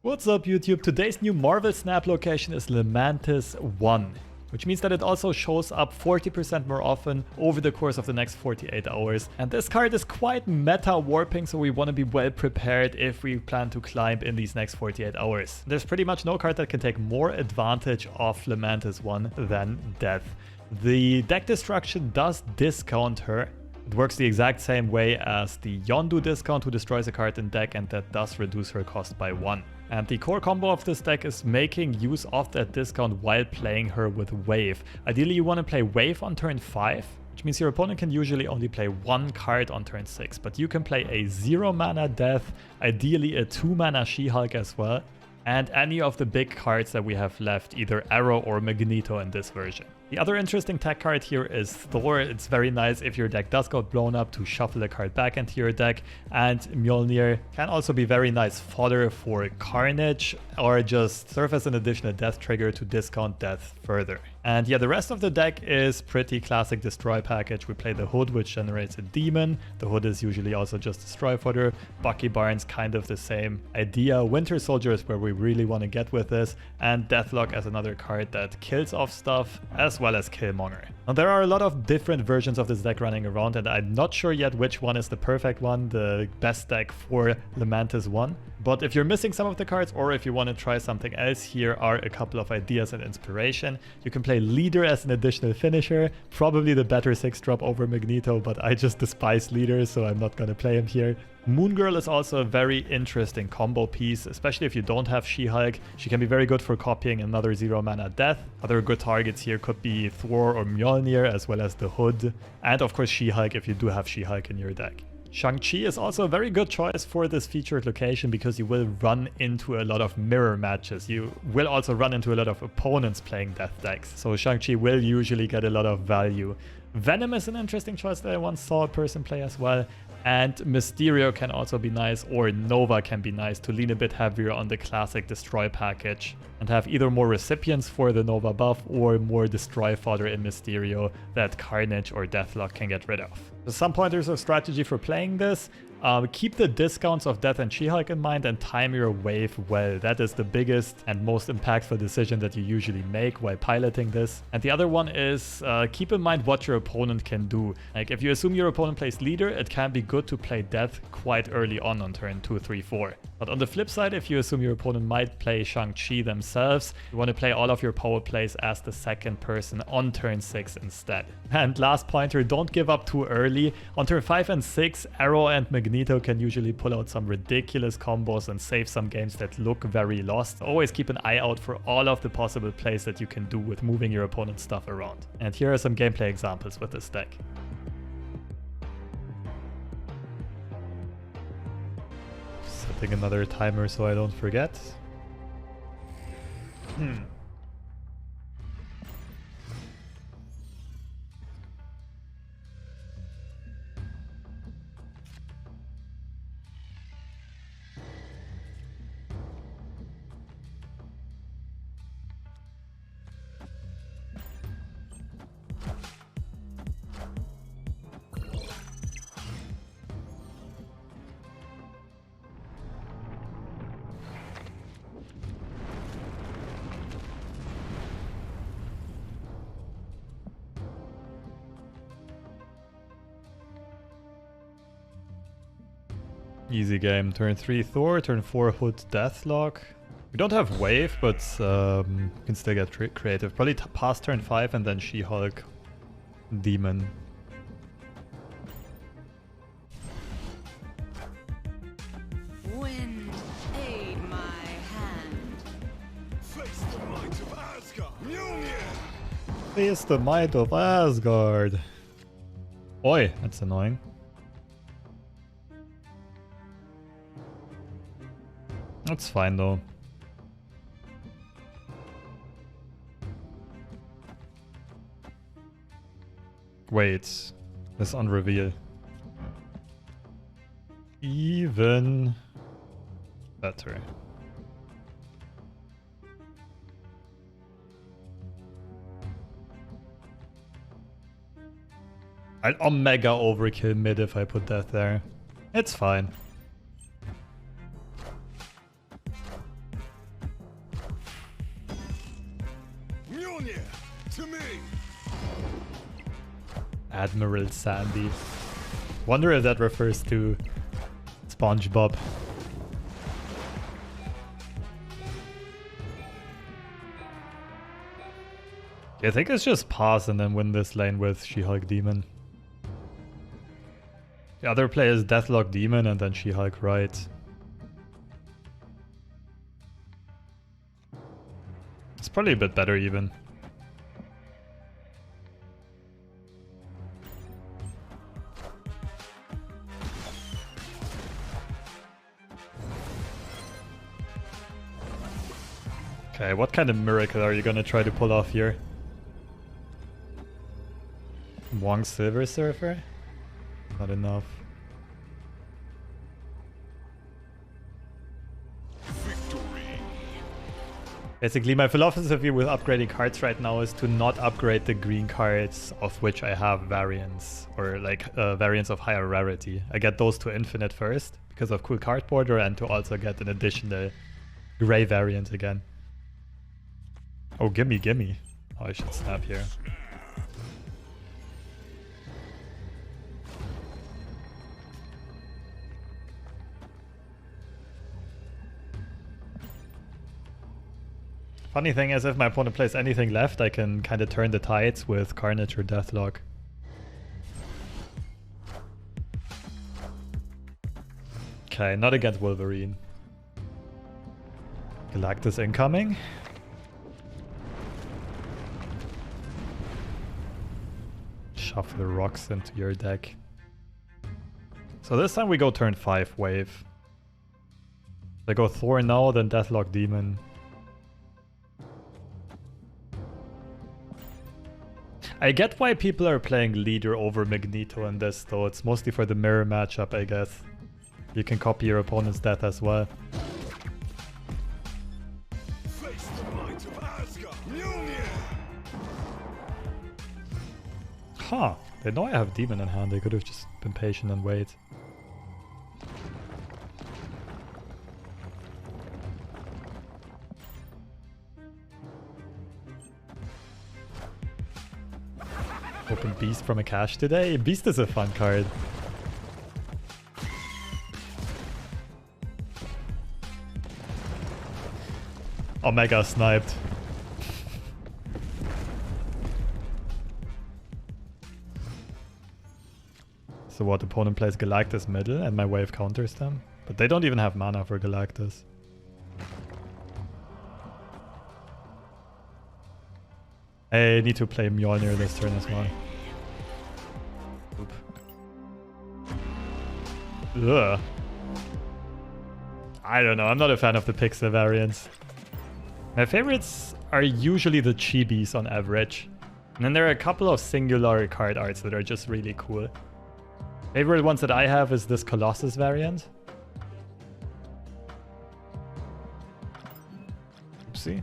What's up YouTube? Today's new Marvel Snap location is Lamentis-1, which means that it also shows up 40% more often over the course of the next 48 hours. And this card is quite meta warping, so we want to be well prepared if we plan to climb in these next 48 hours. There's pretty much no card that can take more advantage of Lamentis-1 than Death. The deck destruction does discount her. It works the exact same way as the Yondu discount, who destroys a card in deck, and that does reduce her cost by 1. And the core combo of this deck is making use of that discount while playing her with Wave. Ideally you want to play Wave on turn 5, which means your opponent can usually only play one card on turn 6, but you can play a 0 mana Death, ideally a 2 mana She-Hulk as well, and any of the big cards that we have left, either Arrow or Magneto in this version. The other interesting tech card here is Thor. It's very nice if your deck does get blown up to shuffle a card back into your deck, and Mjolnir can also be very nice fodder for Carnage or just serve as an additional death trigger to discount death further. And yeah, the rest of the deck is pretty classic destroy package. We play the Hood, which generates a demon. The Hood is usually also just destroy fodder. Bucky Barnes, kind of the same idea. Winter Soldier is where we really want to get with this, and Deathlok as another card that kills off stuff, as well as Killmonger. Now there are a lot of different versions of this deck running around, and I'm not sure yet which one is the perfect one, the best deck for Lamentis-1. But if you're missing some of the cards, or if you want to try something else, here are a couple of ideas and inspiration. You can play Leader as an additional finisher, probably the better 6-drop over Magneto, but I just despise Leader, so I'm not going to play him here. Moon Girl is also a very interesting combo piece, especially if you don't have She-Hulk. She can be very good for copying another 0 mana Death. Other good targets here could be Thor or Mjolnir, as well as the Hood, and of course She-Hulk if you do have She-Hulk in your deck. Shang-Chi is also a very good choice for this featured location because you will run into a lot of mirror matches. You will also run into a lot of opponents playing Death decks, so Shang-Chi will usually get a lot of value. Venom is an interesting choice that I once saw a person play as well. And Mysterio can also be nice, or Nova can be nice to lean a bit heavier on the classic destroy package and have either more recipients for the Nova buff or more destroy fodder in Mysterio that Carnage or Deathlok can get rid of. So some pointers of strategy for playing this. Keep the discounts of Death and She-Hulk in mind and time your wave well. That is the biggest and most impactful decision that you usually make while piloting this. And the other one is keep in mind what your opponent can do. Like if you assume your opponent plays Leader, it can be good to play Death quite early on turn 2, 3, 4. But on the flip side, if you assume your opponent might play Shang-Chi themselves, you want to play all of your power plays as the second person on turn 6 instead. And last pointer, don't give up too early. On turn 5 and 6, Arrow and Magneto can usually pull out some ridiculous combos and save some games that look very lost. Always keep an eye out for all of the possible plays that you can do with moving your opponent's stuff around. And here are some gameplay examples with this deck. Setting another timer so I don't forget. Easy game. Turn 3 Thor, turn 4 Hood Deathlok. We don't have Wave, but you can still get creative. Probably past turn 5 and then She-Hulk Demon. Wind, aid my hand. Face the might of Asgard! Mjolnir! Face the might of Asgard. Oi, that's annoying. That's fine though. Wait, this unreveal. Even better. I'll Omega overkill mid if I put that there. It's fine. Mjolnir, to me. Admiral Sandy. Wonder if that refers to SpongeBob. I think it's just pass and then win this lane with She-Hulk Demon. The other play is Deathlok Demon and then She-Hulk right. It's probably a bit better even. Okay, what kind of miracle are you gonna try to pull off here? Wong Silver Surfer? Not enough. Victory. Basically, my philosophy with upgrading cards right now is to not upgrade the green cards of which I have variants, or like variants of higher rarity. I get those to infinite first because of cool card border and to also get an additional gray variant again. Oh, gimme, gimme. Oh, I should snap here. Funny thing is, if my opponent plays anything left, I can kind of turn the tides with Carnage or Deathlok. Okay, not against Wolverine. Galactus incoming. Shuffle the rocks into your deck. So this time we go turn 5 wave. I go Thor now, then Deathlok Demon. I get why people are playing Leader over Magneto in this though. It's mostly for the mirror matchup, I guess. You can copy your opponent's death as well. Face the might of Asgard. Mjolnir. Huh. They know I have Demon in hand. They could have just been patient and wait. Open Beast from a cache today? Beast is a fun card. Omega sniped. So what, opponent plays Galactus middle and my wave counters them? But they don't even have mana for Galactus. I need to play Mjolnir this turn as well. Oop. Ugh. I don't know, I'm not a fan of the pixel variants. My favorites are usually the chibis on average. And then there are a couple of singular card arts that are just really cool. Favorite ones that I have is this Colossus variant. Oopsie.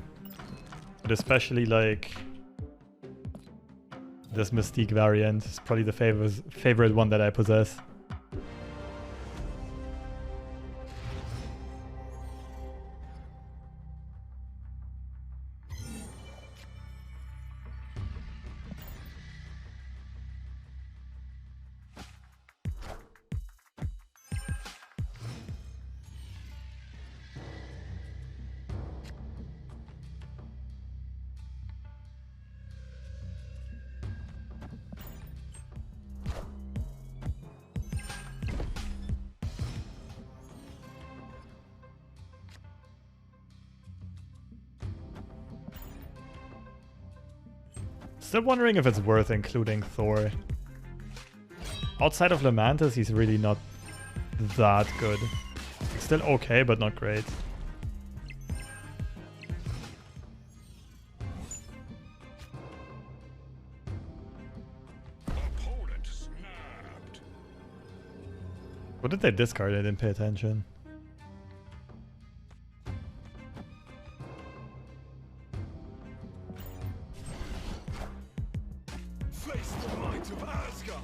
But especially like this Mystique variant is probably the favorite one that I possess. Still wondering if it's worth including Thor. Outside of Lamentis, he's really not that good. Still okay, but not great. Opponent snapped. What did they discard? I didn't pay attention. Face the might of Asgard.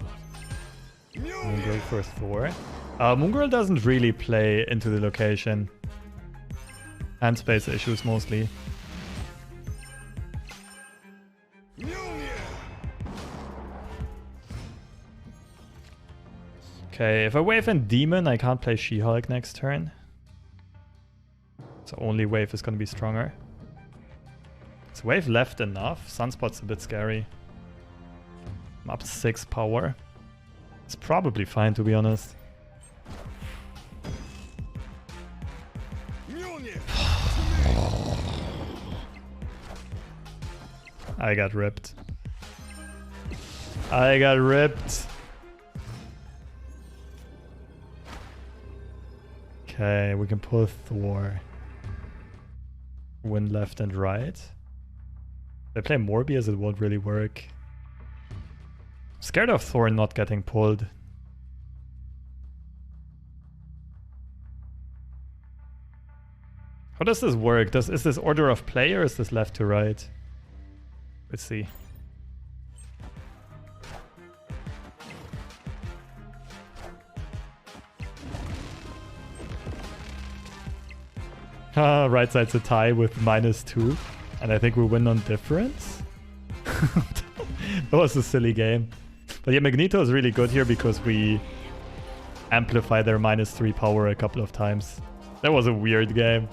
Moongirl Mjolnir. for Thor. Moongirl doesn't really play into the location. And space issues mostly. Okay, if I wave in Demon, I can't play She-Hulk next turn. So only wave is gonna be stronger. Is wave left enough? Sunspot's a bit scary. I'm up to 6 power. It's probably fine, to be honest. Mjolnir. I got ripped. I got ripped. Okay, we can pull Thor. Win left and right. If I play Morbius, it won't really work. I'm scared of Thor not getting pulled. How does this work? Is this order of play or is this left to right? Let's see. Right side's a tie with -2. And I think we win on difference. That was a silly game. But yeah, Magneto is really good here because we amplify their -3 power a couple of times. That was a weird game.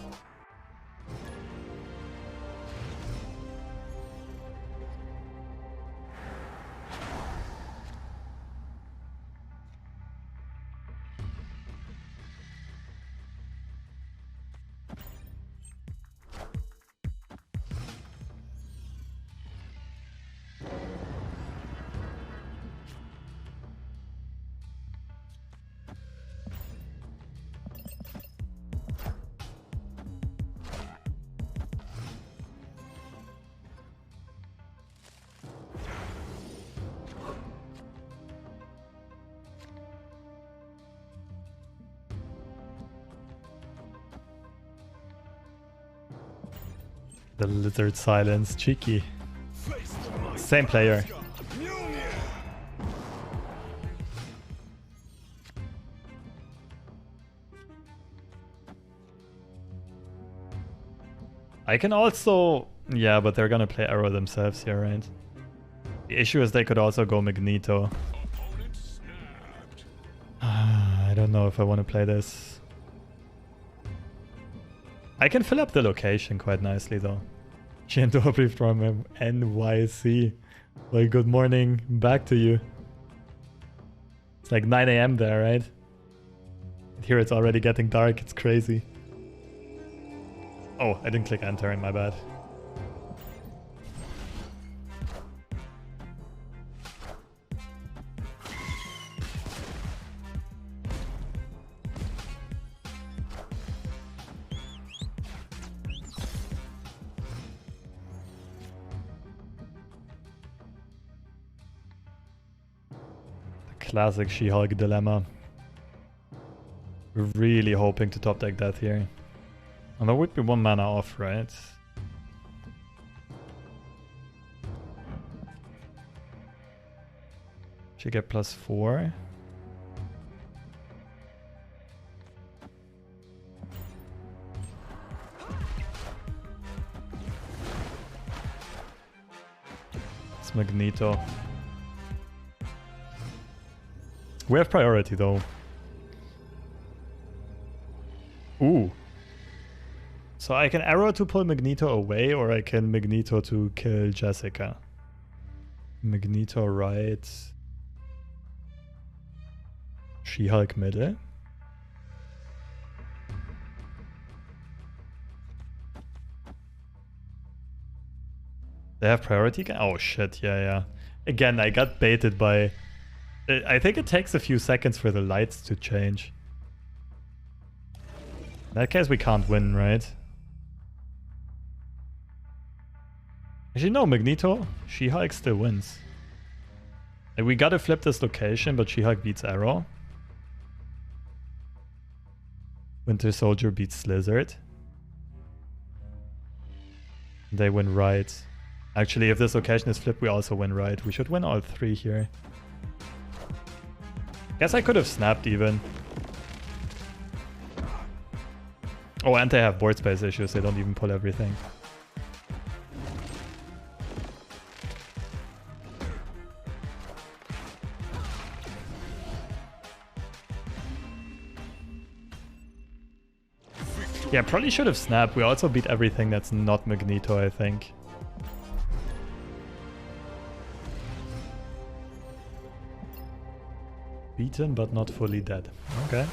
The lizard silence, cheeky. Face the might Same of player. Asgard. Mjolnir. I can also... Yeah, but they're gonna play Arrow themselves here, right? The issue is they could also go Magneto. Opponent snapped. I don't know if I want to play this. I can fill up the location quite nicely, though. Shintori from NYC. Well, good morning. Back to you. It's like 9 AM there, right? Here it's already getting dark. It's crazy. Oh, I didn't click enter, my bad. Classic She-Hulk dilemma. We're really hoping to top deck that here. And there would be 1 mana off, right? She get +4. It's Magneto. We have priority though. Ooh. So I can Arrow to pull Magneto away, or I can Magneto to kill Jessica. Magneto right. She-Hulk middle. They have priority? Oh shit, yeah. Again, I got baited by... I think it takes a few seconds for the lights to change. In that case, we can't win, right? Actually, no, Magneto. She-Hulk still wins. Like, we gotta flip this location, but She-Hulk beats Arrow. Winter Soldier beats Lizard. They win right. Actually, if this location is flipped, we also win right. We should win all 3 here. Guess I could have snapped even. Oh, and they have board space issues. They don't even pull everything. Yeah, probably should have snapped. We also beat everything that's not Magneto, I think. Beaten but not fully dead. Okay.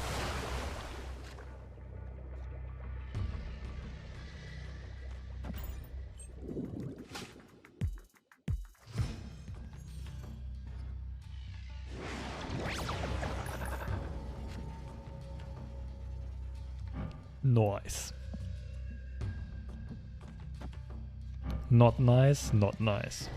Nice. Not nice, not nice.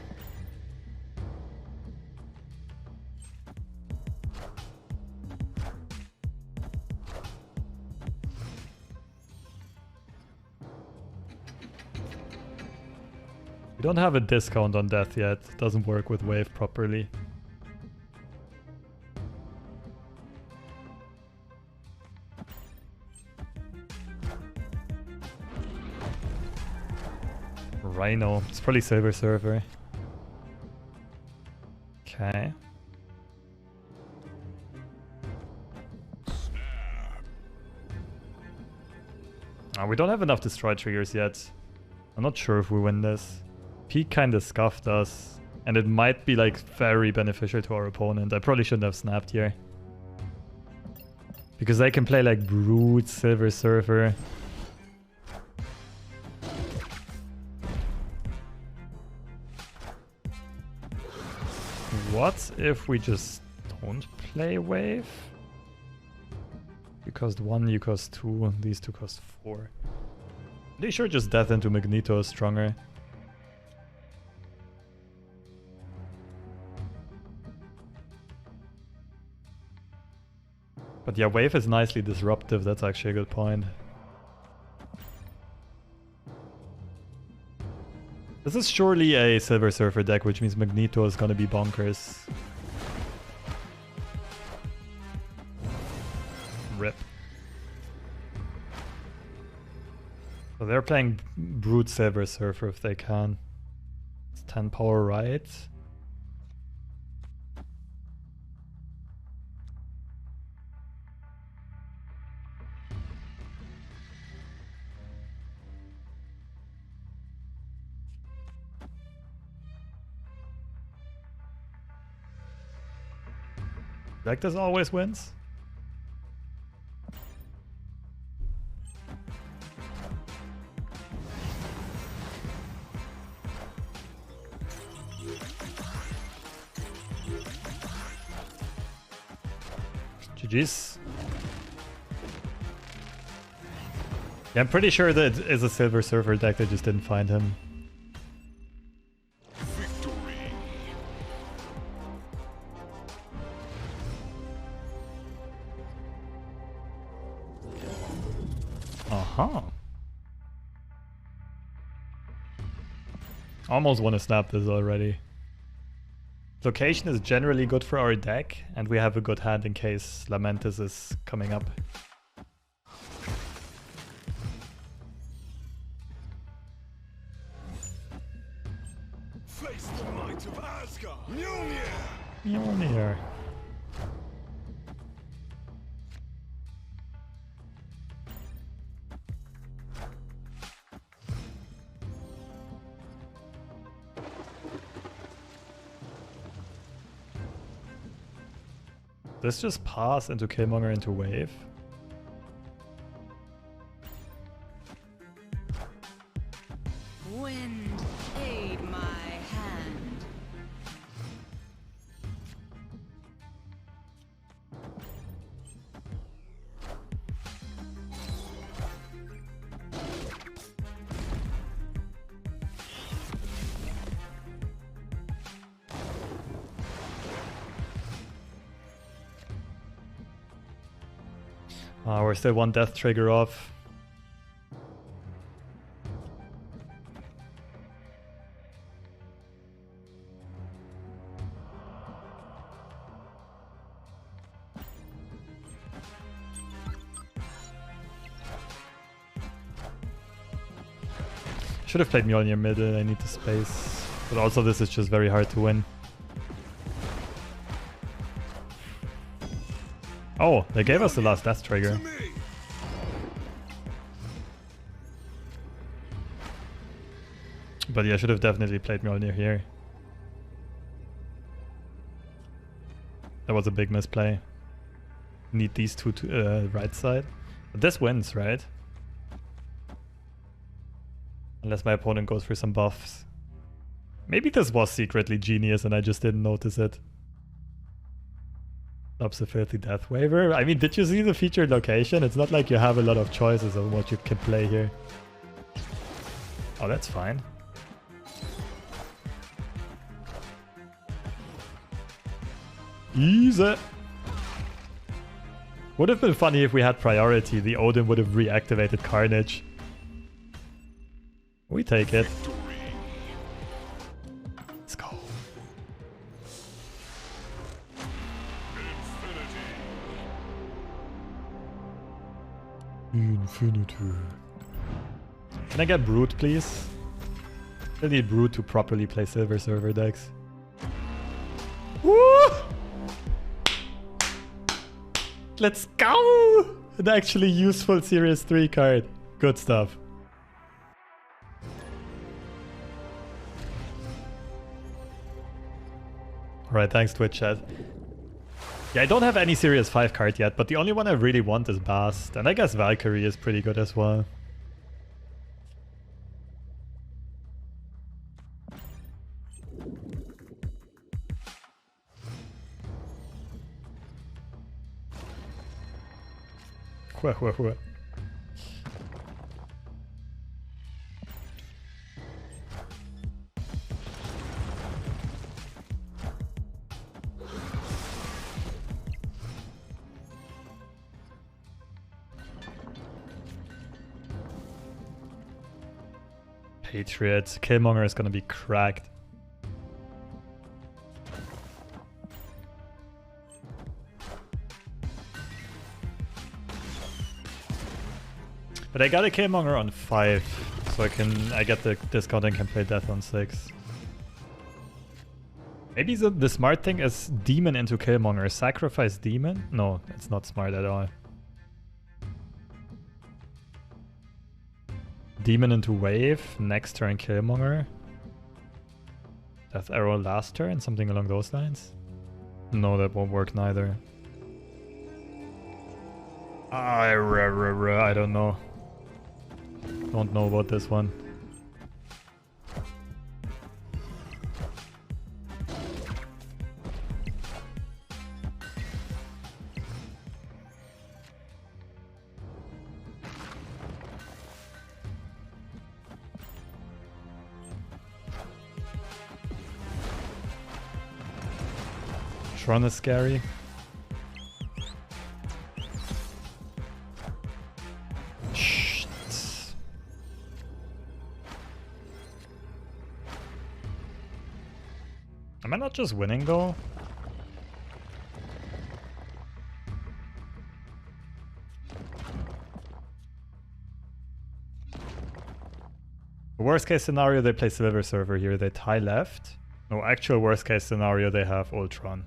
We don't have a discount on death yet. Doesn't work with wave properly. Rhino. It's probably Silver Surfer. Okay. We don't have enough destroy triggers yet. I'm not sure if we win this. Peak kinda scuffed us. And it might be like very beneficial to our opponent. I probably shouldn't have snapped here. Because they can play like Brute, Silver Surfer. What if we just don't play wave? You cost 1, you cost 2, these two cost 4. They sure just death into Magneto is stronger. But yeah, wave is nicely disruptive, that's actually a good point. This is surely a Silver Surfer deck, which means Magneto is gonna be bonkers. Rip. So they're playing Brute Silver Surfer if they can. It's 10 power, right? Vectus always wins. GG's. Yeah, I'm pretty sure that is a Silver Surfer deck, they just didn't find him. Huh. Almost want to snap this already. Location is generally good for our deck, and we have a good hand in case Lamentis is coming up. Face the might of Asgard. Mjolnir. Mjolnir. Let's just pass into Killmonger into wave. Wind, aid my hand. We're still one death trigger off. Should have played Mjolnir middle, I need the space. But also this is just very hard to win. Oh, they gave us the last death trigger. But yeah, I should have definitely played Mjolnir here. That was a big misplay. Need these two to right side. But this wins, right? Unless my opponent goes for some buffs. Maybe this was secretly genius and I just didn't notice it. Stops the filthy death waiver. I mean, did you see the featured location? It's not like you have a lot of choices on what you can play here. Oh, that's fine. Easy. Would have been funny if we had priority. The Odin would have reactivated Carnage. We take it. Let's go. Infinity. Can I get Brute, please? I need Brute to properly play Silver Server decks. Woo! Let's go! An actually useful Series 3 card. Good stuff. Alright, thanks Twitch chat. Yeah, I don't have any Series 5 card yet, but the only one I really want is Bast. And I guess Valkyrie is pretty good as well. Patriots. Killmonger is gonna be cracked. But I got a Killmonger on 5, so I get the discount and can play Death on 6. Maybe the smart thing is Demon into Killmonger. Sacrifice Demon? No, it's not smart at all. Demon into Wave, next turn Killmonger. Death Arrow last turn, something along those lines? No, that won't work neither. I don't know. Don't know about this one. Tron is scary. Am I not just winning though? Worst case scenario, they play Silver Server here. They tie left. No, actual worst case scenario, they have Ultron.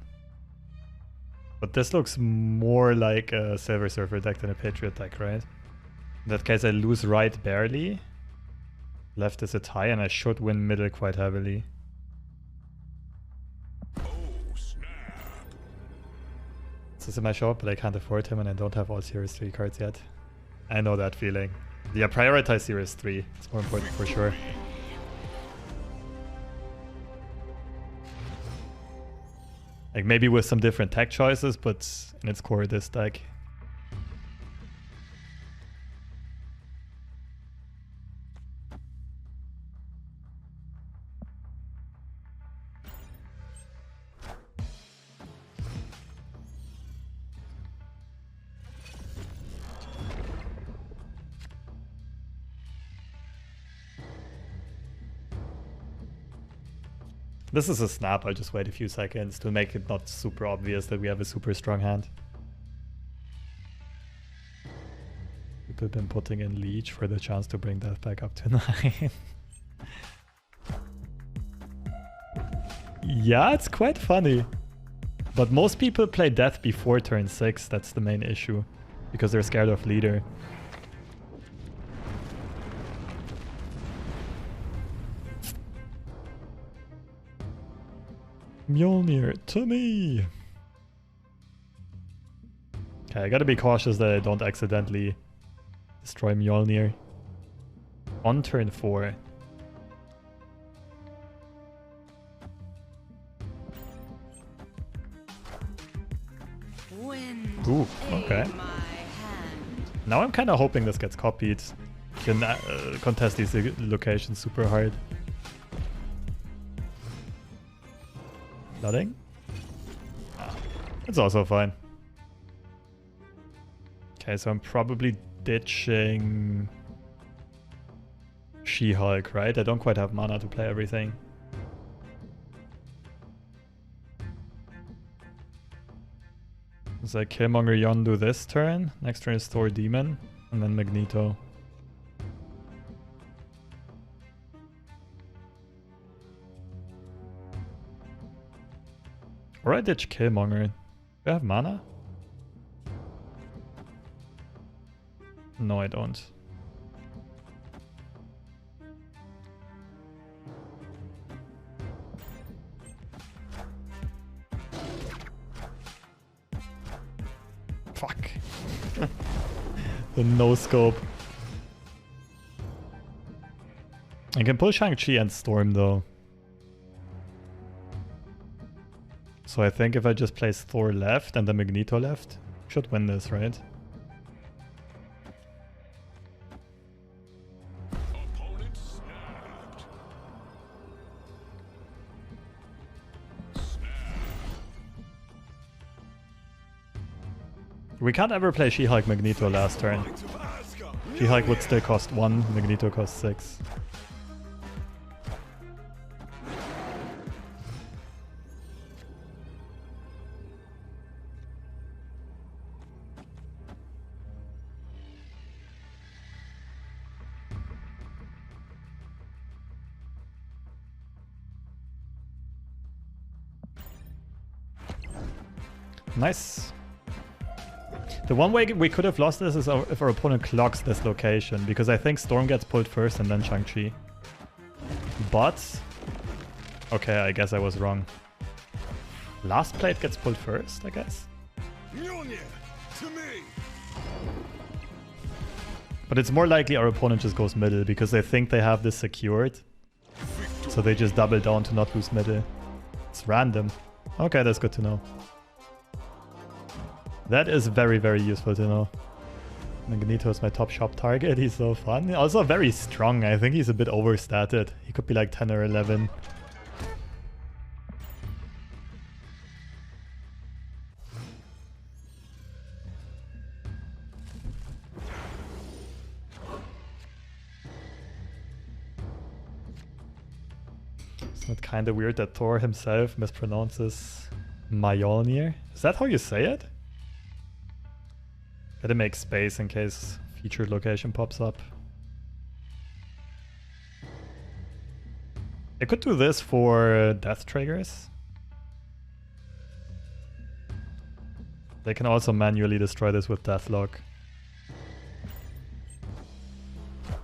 But this looks more like a Silver Surfer deck than a Patriot deck, right? In that case, I lose right barely. Left is a tie, and I should win middle quite heavily. Oh, snap. This is in my shop, but I can't afford him, and I don't have all Series 3 cards yet. I know that feeling. Yeah, prioritize Series 3. It's more important for sure. Like maybe with some different tech choices, but in its core this deck. This is a snap, I'll just wait a few seconds to make it not super obvious that we have a super strong hand. People have been putting in Leech for the chance to bring that back up to 9. Yeah, it's quite funny. But most people play Death before turn 6, that's the main issue. Because they're scared of Leader. Mjolnir, to me! Okay, I gotta be cautious that I don't accidentally destroy Mjolnir. On turn 4. Wind Ooh, okay. aid my hand. Now I'm kind of hoping this gets copied. Can contest these locations super hard. Flooding? Ah, it's also fine. Okay, so I'm probably ditching She-Hulk, right? I don't quite have mana to play everything. It's like Killmonger Yondu this turn. Next turn is Thor Demon. And then Magneto. Or I ditch Killmonger. Do I have mana? No, I don't. Fuck. The no scope. I can pull Shang-Chi and Storm though. So I think if I just place Thor left and then Magneto left, should win this, right? Opponent snapped. We can't ever play She-Hulk Magneto last turn. Might of Asgard. She-Hulk would still cost 1, Magneto costs 6. Nice. The one way we could have lost this is if our opponent clocks this location, because I think Storm gets pulled first and then Shang-Chi. But... okay, I guess I was wrong. Last plate gets pulled first, I guess? Mjolnir, to me. But it's more likely our opponent just goes middle, because they think they have this secured. So they just double down to not lose middle. It's random. Okay, that's good to know. That is very, very useful to know. Magneto is my top shop target. He's so fun. Also very strong. I think he's a bit overstated. He could be like 10 or 11. Isn't it kind of weird that Thor himself mispronounces Mjolnir? Is that how you say it? Gotta make space in case featured location pops up. I could do this for death triggers. They can also manually destroy this with deathlok.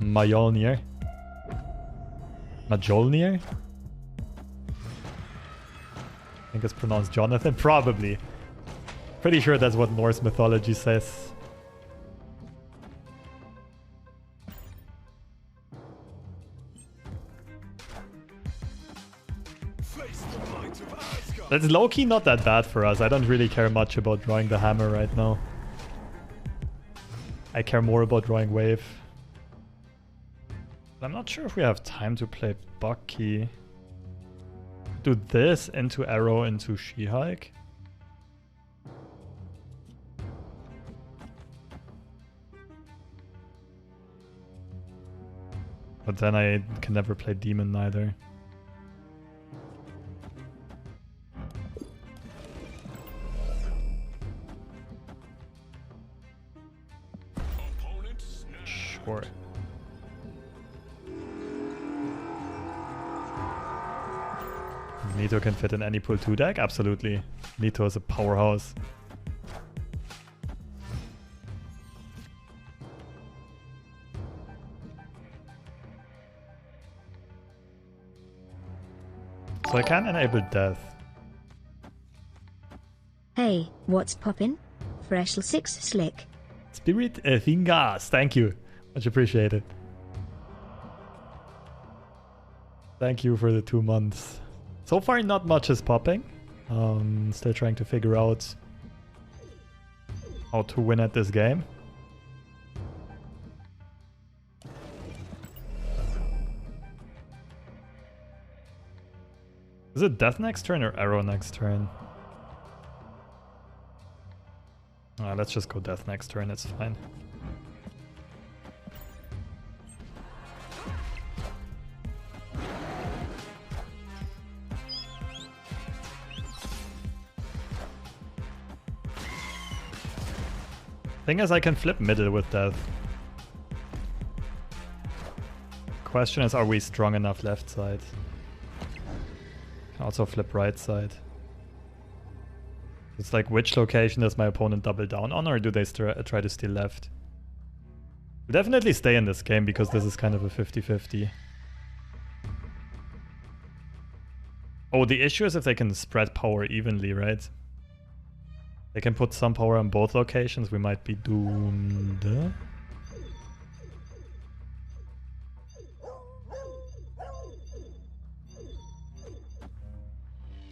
Mjolnir. Mjolnir? I think it's pronounced Jonathan. Probably. Pretty sure that's what Norse mythology says. Face the might of Asgard. That's low-key not that bad for us. I don't really care much about drawing the hammer right now. I care more about drawing wave. But I'm not sure if we have time to play Bucky. Do this into arrow into She-Hulk. But then I can never play Demon neither. Opponent snapped. Sure. Nito can fit in any pool 2 deck? Absolutely. Nito is a powerhouse. So I can enable death. Hey, what's poppin'? FreshL6 Slick. Spirit Fingas, thank you. Much appreciated. Thank you for the 2 months. So far, not much is popping. Still trying to figure out how to win at this game. Is it death next turn or arrow next turn? Let's just go death next turn, it's fine. Thing is, I can flip middle with death. Question is, are we strong enough left side? Can also flip right side. It's like, which location does my opponent double down on, or do they try to steal left? We'll definitely stay in this game because this is kind of a 50-50. Oh, the issue is if they can spread power evenly, right? They can put some power on both locations, we might be doomed.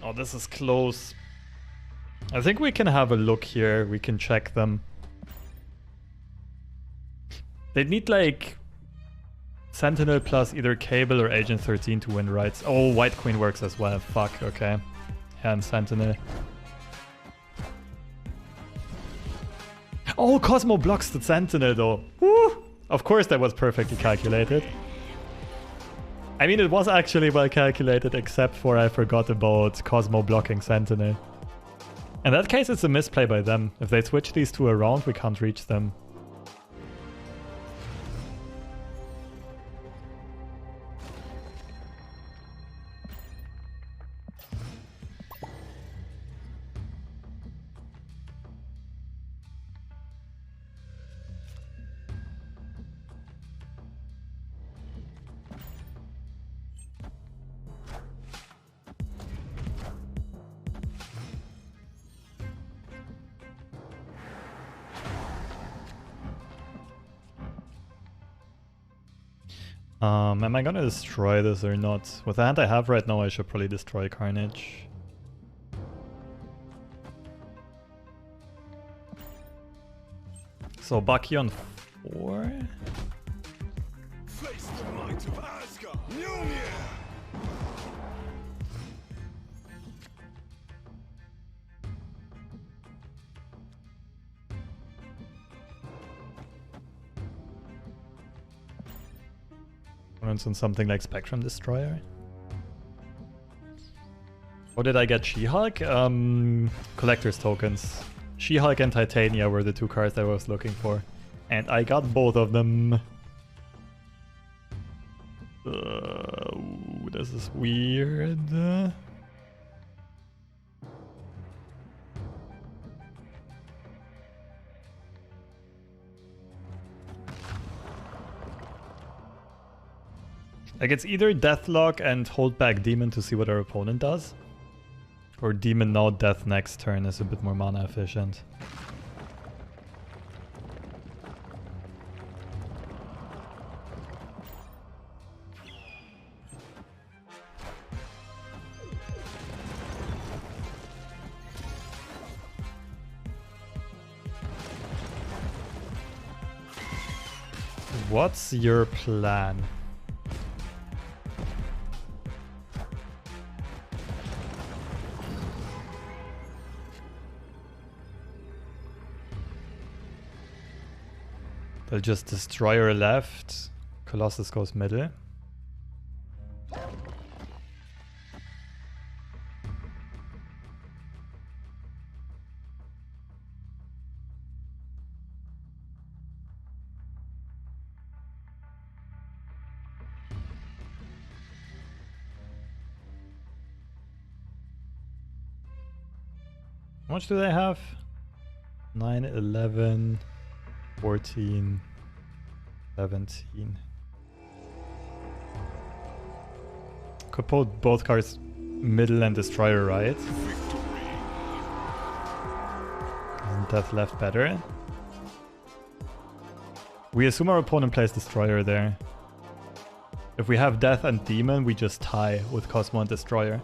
Oh, this is close. I think we can have a look here. We can check them. They'd need like Sentinel plus either Cable or Agent 13 to win, right? Oh, White Queen works as well. Fuck, okay. And Sentinel. Oh, Cosmo blocks the Sentinel though. Woo! Of course that was perfectly calculated. I mean, it was actually well calculated, except for I forgot about Cosmo blocking Sentinel. In that case, it's a misplay by them. If they switch these two around, we can't reach them. Am I gonna destroy this or not? With the hand I have right now, I should probably destroy Carnage. So Bucky on 4. Face the might of Asgard. Mjolnir. On something like Spectrum Destroyer. What did I get? She-Hulk? Collector's tokens. She-Hulk and Titania were the 2 cards I was looking for. And I got both of them. Ooh, this is weird. Like, it's either deathlok and hold back demon to see what our opponent does, or demon now death next turn is a bit more mana efficient. What's your plan? They'll just Destroyer left, Colossus goes middle. How much do they have? 9, 11... 14, 17. Could put both cards middle and destroyer, right? Death left better. We assume our opponent plays Destroyer there. If we have Death and Demon, we just tie with Cosmo and Destroyer.